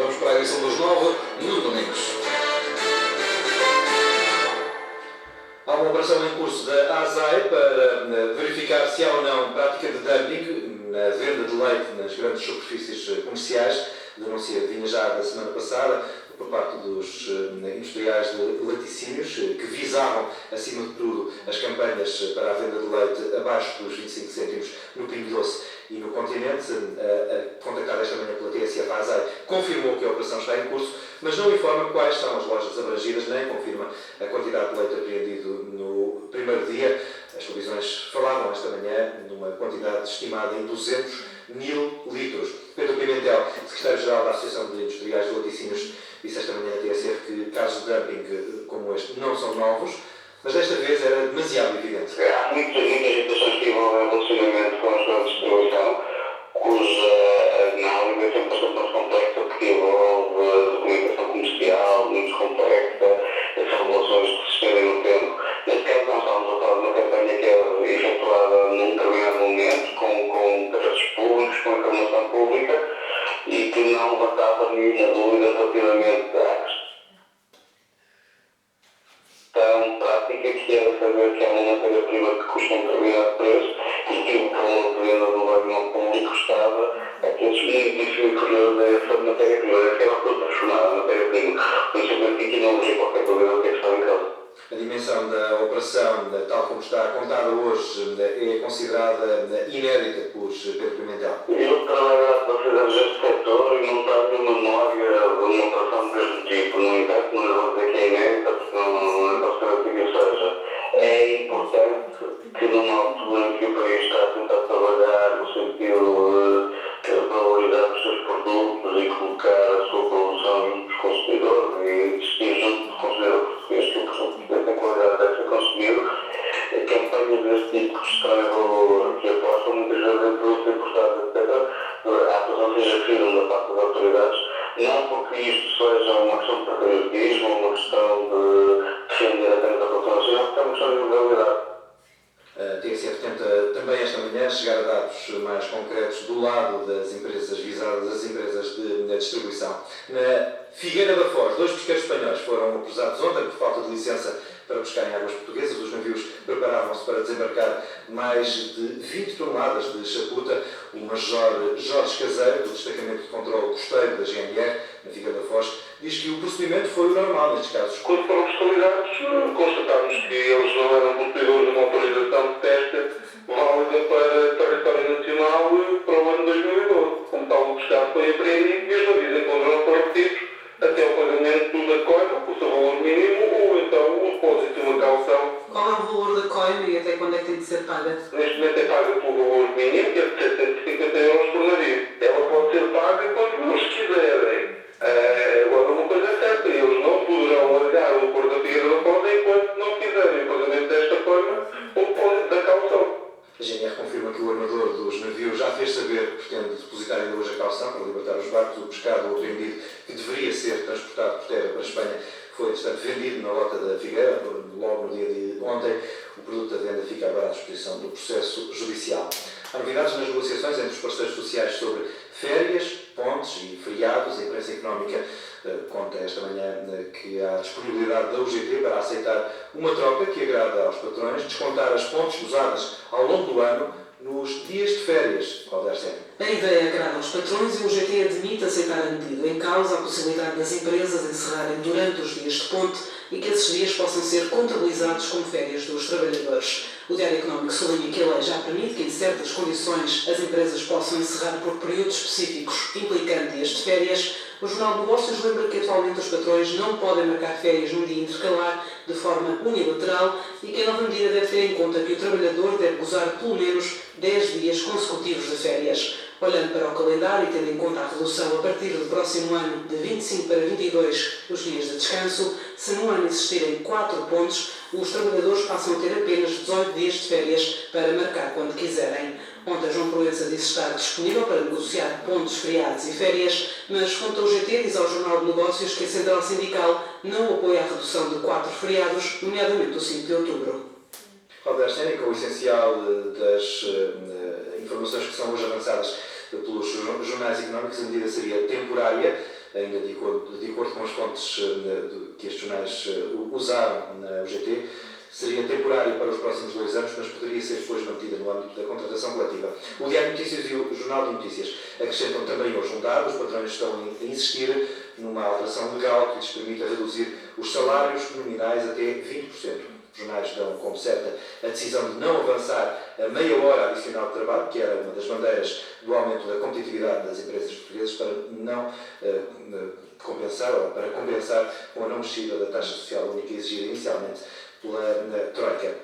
Vamos para a edição dos 9, no Domingos. Há uma operação em curso da ASAI para verificar se há ou não prática de dumping na venda de leite nas grandes superfícies comerciais. A denúncia vinha já da semana passada por parte dos industriais de laticínios que visavam, acima de tudo, as campanhas para a venda de leite abaixo dos 25 cêntimos no Pingo Doce e no continente. Contactada esta manhã pela TSF, a ASAI confirmou que a operação está em curso, mas não informa quais são as lojas abrangidas, nem confirma a quantidade de leite apreendido no primeiro dia. As previsões falavam esta manhã numa quantidade estimada em 200.000 litros. Pedro Pimentel, secretário-geral da Associação de Industriais de Laticínios, disse esta manhã na TSF que casos de dumping como este não são novos, mas desta vez era demasiado evidente. Há muitas situações que envolvem relacionamento com as grandes distribuição, cuja análise é sempre bastante mais complexa, porque envolve documentação comercial, muito complexa, são relações que se estendem no tempo. Neste caso, nós estamos a falar de uma campanha que é efetuada num determinado momento, com interesses públicos, com informação pública, e que não levantava nenhuma dúvida relativamente à questão prática, que era saber que há uma matéria-prima que custa um determinado preço e que o valor de venda do órgão público estava a preços muito inferiores a essa matéria-prima, que era o produto transformado em matéria-prima. Por isso, eu que não havia qualquer dúvida do que estava em causa. A dimensão da operação, tal como está contada hoje, é considerada inédita por Pedro Pimentel. Eu trabalho há 12 anos neste setor e não tenho memória de uma operação deste tipo. No entanto, não lhe vou dizer que é inédita, porque não posso saber o que seja. É importante que numa altura em que o país está a tentar trabalhar no sentido de valorizar os seus produtos e colocar a sua produção junto dos consumidores e existir junto do consumidor português, que o produto tem qualidade deve ser consumido, campanhas deste tipo que extraem valor, que apostam muitas vezes em produtos importados, etc., a atuação seja firme da parte das autoridades, não porque isto seja uma questão de patriotismo, uma questão de defender apenas a produção nacional, porque é uma questão de legalidade. A TSF tenta também esta manhã chegar a dados mais concretos do lado das empresas visadas, das empresas de distribuição. Na Figueira da Foz, 2 pesqueiros espanhóis foram acusados ontem por falta de licença para pescar em águas portuguesas. Os navios preparavam-se para desembarcar mais de 20 toneladas de chaputa. O Major Jorge Caseiro, do Destacamento de Controlo Costeiro da GNR, na Figueira da Foz, diz que o procedimento foi o normal nestes casos. Quando foram fiscalizados, constatámos que eles não eram cumpridores de uma autorização de pesca válida para território nacional para o ano 2012. Como tal, o pescado foi apreendido e os navios encontraram retidos até o pagamento da coima, com o seu valor mínimo, ou então o depósito de uma caução. Qual é o valor da coima e até quando é que tem de ser paga? Neste momento é paga pelo valor mínimo, que é de 750 euros por navio. Ela pode ser paga quando eles quiserem. Agora, uma coisa é certa, eles não poderão largar o Porto da Figueira da Foz enquanto não fizerem o pagamento desta coima ou o depósito da caução. A GNR confirma que o armador dos navios já fez saber que pretende depositar ainda hoje a caução para libertar os barcos. O pescado apreendido, que deveria ser transportado por terra para a Espanha, foi, entretanto, vendido na Lota da Figueira, logo no dia de ontem. O produto da venda fica agora à disposição do processo judicial. Há novidades nas negociações entre os parceiros sociais sobre férias, pontes e feriados. A imprensa económica conta esta manhã que há disponibilidade da UGT para aceitar uma troca que agrada aos patrões, descontar as pontes usadas ao longo do ano nos dias de férias. A ideia agrada aos patrões e o UGT admite aceitar a medida. Em causa a possibilidade das empresas encerrarem durante os dias de ponte e que esses dias possam ser contabilizados como férias dos trabalhadores. O Diário Económico sublinha que a lei já permite que, em certas condições, as empresas possam encerrar por períodos específicos, implicando dias de férias. O Jornal de Negócios lembra que atualmente os patrões não podem marcar férias num dia intercalar de forma unilateral e que a nova medida deve ter em conta que o trabalhador deve gozar pelo menos 10 dias consecutivos de férias. Olhando para o calendário e tendo em conta a redução a partir do próximo ano de 25 para 22 os dias de descanso, se no ano existirem 4 pontos, os trabalhadores passam a ter apenas 18 dias de férias para marcar quando quiserem. Ontem João Proença disse estar disponível para negociar pontos, feriados e férias, mas quanto ao GT diz ao Jornal de Negócios que a Central Sindical não apoia a redução de 4 feriados, nomeadamente o 5 de outubro. Roberto Sénica, o essencial das informações que são hoje avançadas pelos jornais económicos, a medida seria temporária. ainda de acordo com as fontes que estes jornais usaram na UGT, seria temporário para os próximos 2 anos, mas poderia ser depois mantida no âmbito da contratação coletiva. O Diário de Notícias e o Jornal de Notícias acrescentam também hoje um dado: os patrões estão a insistir numa alteração legal que lhes permita reduzir os salários nominais até 20%. Os jornais dão como certa a decisão de não avançar a meia hora adicional de trabalho, que era uma das bandeiras do aumento da competitividade das empresas portuguesas, para não compensar, ou para compensar com a não mexida da taxa social única exigida inicialmente pela Troika.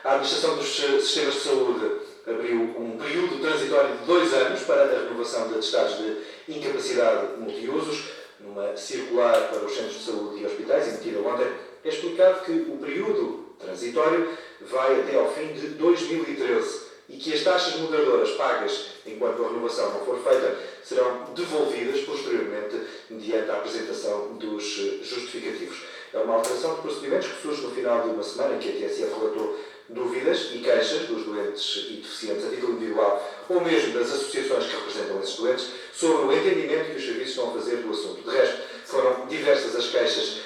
A Administração dos Sistemas de Saúde abriu um período transitório de 2 anos para a renovação de atestados de incapacidade multiusos. Numa circular para os centros de saúde e hospitais, emitida ontem, é explicado que o período transitório vai até ao fim de 2013 e que as taxas moderadoras pagas enquanto a renovação não for feita serão devolvidas posteriormente mediante a apresentação dos justificativos. É uma alteração de procedimentos que surge no final de uma semana em que a TSF relatou dúvidas e queixas dos doentes e deficientes a título individual ou mesmo das associações que representam esses doentes sobre o entendimento que os serviços estão a fazer do assunto. De resto, foram diversas as queixas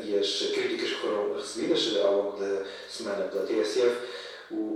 e as críticas que foram recebidas ao longo da semana pela TSF.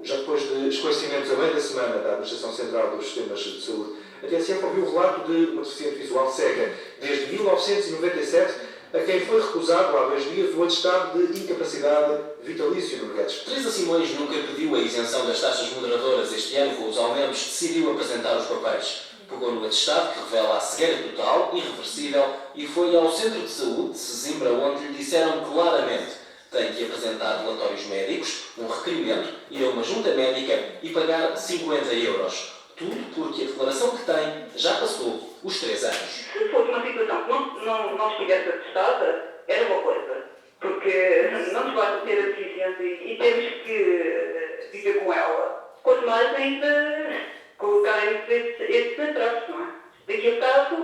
Já depois de esclarecimentos a meio da semana da Administração Central dos Sistemas de Saúde, a TSF ouviu o relato de uma deficiente visual cega desde 1997, a quem foi recusado há 2 dias o atestado de incapacidade vitalício no Guedes. Teresa Simões nunca pediu a isenção das taxas moderadoras. Este ano, com os aumentos, decidiu apresentar os papéis. Pegou no atestado que revela a cegueira total, irreversível, e foi ao Centro de Saúde de Sesimbra, onde lhe disseram claramente: tem que apresentar relatórios médicos, um requerimento, ir a uma junta médica e pagar 50 euros. Tudo porque a declaração que tem já passou os 3 anos. Se fosse uma situação que não estivesse atestada, era uma coisa. Porque não nos basta ter a deficiência e temos que viver com ela. Quanto mais ainda colocar esses atrasos, não é? Daqui a bocado,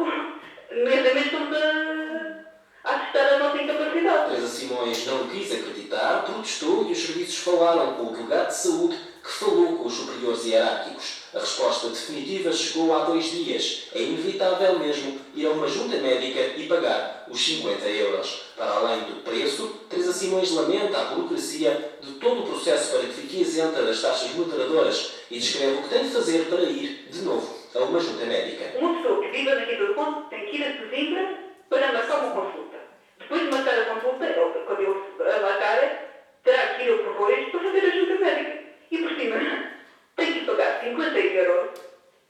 mesmo estamos a atestar a nossa incapacidade. Teresa Simões não quis acreditar, protestou e os serviços falaram com o delegado de saúde, que falou com os superiores hierárquicos. A resposta definitiva chegou há 2 dias. É inevitável mesmo ir a uma junta médica e pagar os 50 euros. Para além do preço, Teresa Simões lamenta a burocracia de todo o processo para que fique isenta das taxas moderadoras e descreve o que tem de fazer para ir, de novo, a uma junta médica. Uma pessoa que vive na Quinta do Conde tem que ir a Sesimbra para marcar uma consulta. Depois de marcar a consulta, quando ele a marcar, terá que ir ao Correios para fazer a junta médica. E por cima, tem que pagar 50 euros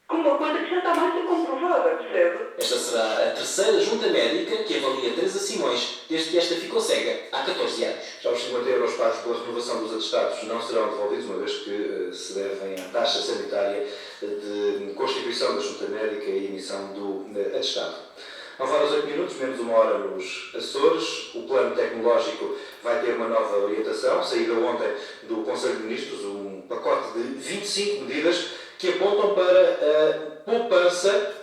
com uma coisa que já está mais que comprovada, percebe? Esta será a 3ª junta médica que avalia Teresa Simões desde que esta ficou cega há 14 anos. Já os 50 euros pagos pela renovação dos atestados não serão devolvidos, uma vez que se devem à taxa sanitária de constituição da junta médica e emissão do atestado. 9 horas 8 minutos, menos 1 hora nos Açores. O plano tecnológico vai ter uma nova orientação, saída ontem do Conselho de Ministros, um pacote de 25 medidas que apontam para a poupança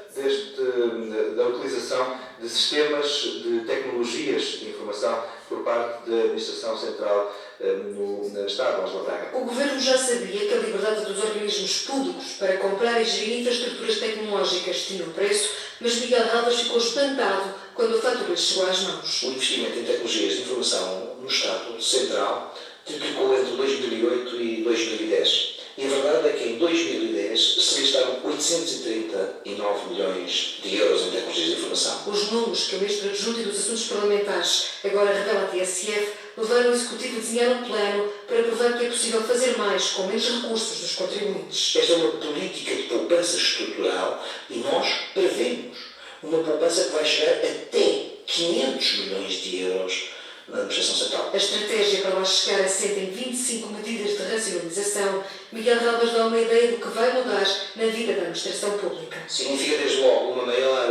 da utilização de sistemas de tecnologias de informação por parte da Administração Central no Estado, Ângela Braga. O Governo já sabia que a liberdade dos organismos públicos para comprar e gerir infraestruturas tecnológicas tinha um preço, mas Miguel Relvas ficou espantado quando a fatura lhe chegou às mãos. O investimento em tecnologias de informação no Estado Central triplicou entre 2008 e 2010. E a verdade é que em 2010 se gastaram 839 milhões de euros em tecnologias de informação. Os números que o Ministro Adjunto e dos Assuntos Parlamentares agora revela à TSF levaram o Executivo a desenhar um plano para provar que é possível fazer mais com menos recursos dos contribuintes. Esta é uma política de poupança estrutural e nós prevemos uma poupança que vai chegar até 500 milhões de euros na Administração Central. A estratégia para lá chegar assenta em 25 medidas de racionalização. Miguel Relvas dá uma ideia do que vai mudar na vida da administração pública. Significa desde logo uma maior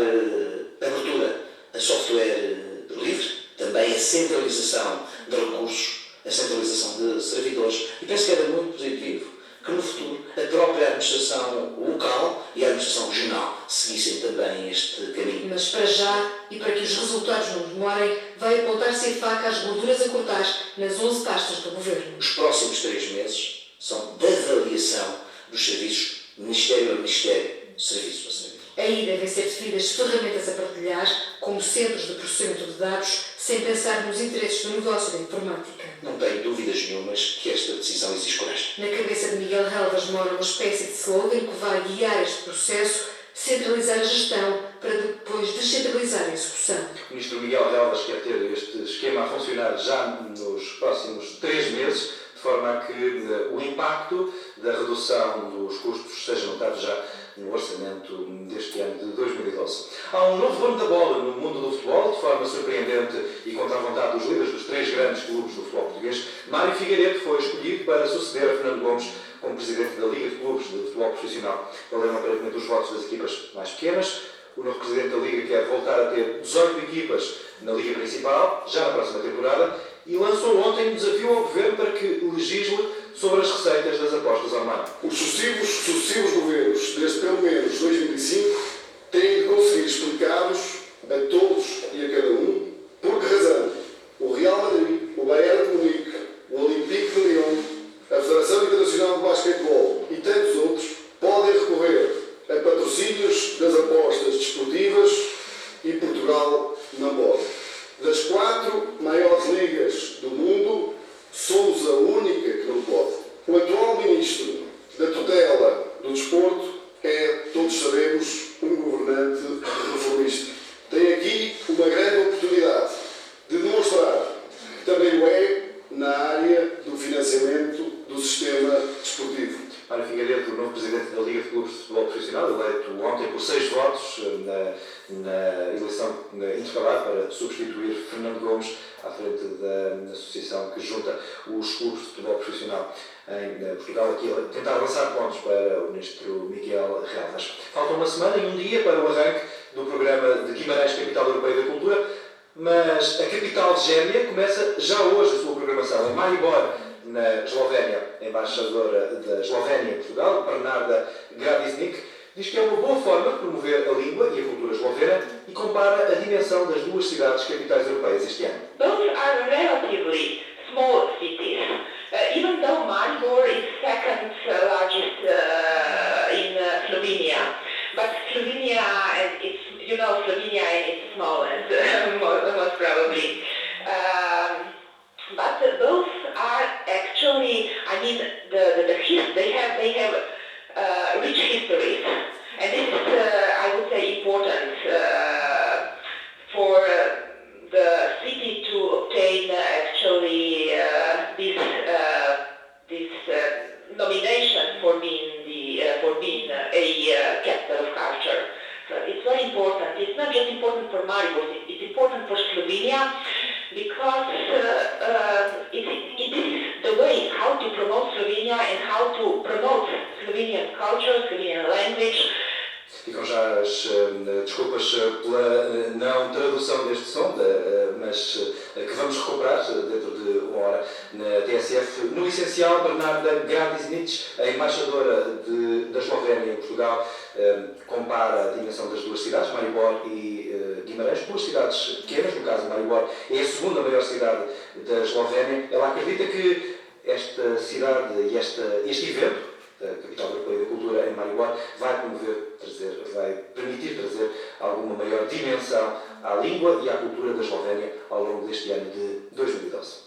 abertura a software livre, também a centralização de recursos, a centralização de servidores. E penso que era muito positivo que no futuro a própria administração local e a administração regional seguissem também este caminho. Mas para já, e para que os resultados não demorem, vai apontar-se a faca às gorduras a cortar nas 11 pastas do Governo. Os próximos 3 meses são de avaliação dos serviços, Ministério a Ministério, serviço a serviço. Aí devem ser definidas ferramentas a partilhar, como centros de processamento de dados, sem pensar nos interesses do negócio da informática. Não tenho dúvidas nenhumas que esta decisão exige coragem. Na cabeça de Miguel Relvas mora uma espécie de slogan que vai guiar este processo, centralizar a gestão para depois descentralizar a execução. O Ministro Miguel Relvas quer ter este esquema a funcionar já nos próximos 3 meses, de forma a que o impacto da redução dos custos seja notado já no orçamento deste ano de 2012. Há um novo dono da bola no mundo do futebol, de forma surpreendente e contra a vontade dos líderes dos 3 grandes clubes do futebol português. Mário Figueiredo foi escolhido para suceder a Fernando Gomes como presidente da Liga de Clubes de Futebol Profissional. Valeram aparentemente os votos das equipas mais pequenas. O novo presidente da Liga quer voltar a ter 18 equipas na Liga Principal, já na próxima temporada, e lançou ontem um desafio ao Governo para que legisle sobre as receitas das apostas online. Os sucessivos governos, desde pelo menos 2005, têm de conseguir explicar-nos a todos e a cada um por que razão o Real Madrid, o Bayern de Munique, o Olympique de Lyon, a Federação Internacional de Basquetebol e tantos outros podem recorrer a patrocínios das apostas desportivas e Portugal não pode. Das 4 maiores ligas do mundo, somos a única que não pode. O atual ministro da tutela do desporto é, todos sabemos, um governante reformista. Tem aqui uma grande oportunidade de demonstrar que também o é na área do financiamento do sistema desportivo. Mário Figueiredo, o novo presidente da Liga de Clubes de Futebol Profissional, eleito ontem por 6 votos na eleição intercalar para substituir Fernando Gomes à frente da associação que junta os clubes de futebol profissional em Portugal, aqui a tentar lançar pontos para o ministro Miguel Relvas. Falta uma semana e um dia para o arranque do programa de Guimarães, Capital Europeia da Cultura, mas a capital gêmea começa já hoje a sua programação em Maribor, na Eslovénia. A embaixadora da Eslovénia em Portugal, Bernarda Gradisnik, diz que é uma boa forma de promover a língua e a cultura eslovena e compara a dimensão das 2 cidades capitais europeias este ano. Both are relatively small cities. Even though Maribor is second largest in Slovenia, but Slovenia and Slovenia and its smallest, most probably. But both are actually, they have rich histories, and this is, I would say, important for the city to obtain actually this nomination for being a capital of culture. So it's very important. It's not just important for Maribor. It's important for Slovenia because it is the way how to promote Slovenia and how to promote Slovenian culture, Slovenian language. Ficam já as desculpas pela não tradução deste som, mas que vamos recuperar dentro de uma hora na TSF. No essencial, Bernarda Gradisnik, a embaixadora da Eslovénia em Portugal, compara a dimensão das 2 cidades, Maribor e Guimarães, 2 cidades pequenas, no caso Maribor é a segunda maior cidade da Eslovénia. Ela acredita que esta cidade e este evento, da Capital Europeia da Cultura em Maribor, vai permitir trazer alguma maior dimensão à língua e à cultura da Eslovénia ao longo deste ano de 2012.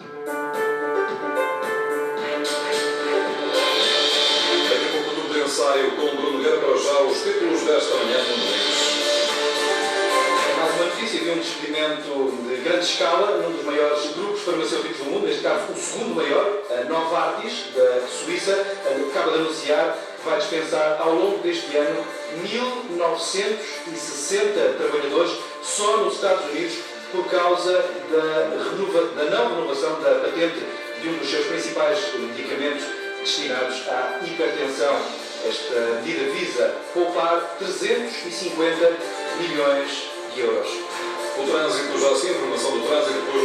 Daqui a pouco do ensaio com Bruno Guerra, para já os títulos desta manhã no Domingos. Mais uma notícia de um despedimento de grande escala num dos maiores grupos farmacêuticos do mundo, neste caso o segundo maior, a Novartis, da Suíça, acaba de anunciar que vai dispensar ao longo deste ano 1.960 trabalhadores só nos Estados Unidos por causa da não renovação da patente de um dos seus principais medicamentos destinados à hipertensão. Esta medida visa poupar 350 milhões de euros. O trânsito, já assim, informação do trânsito, depois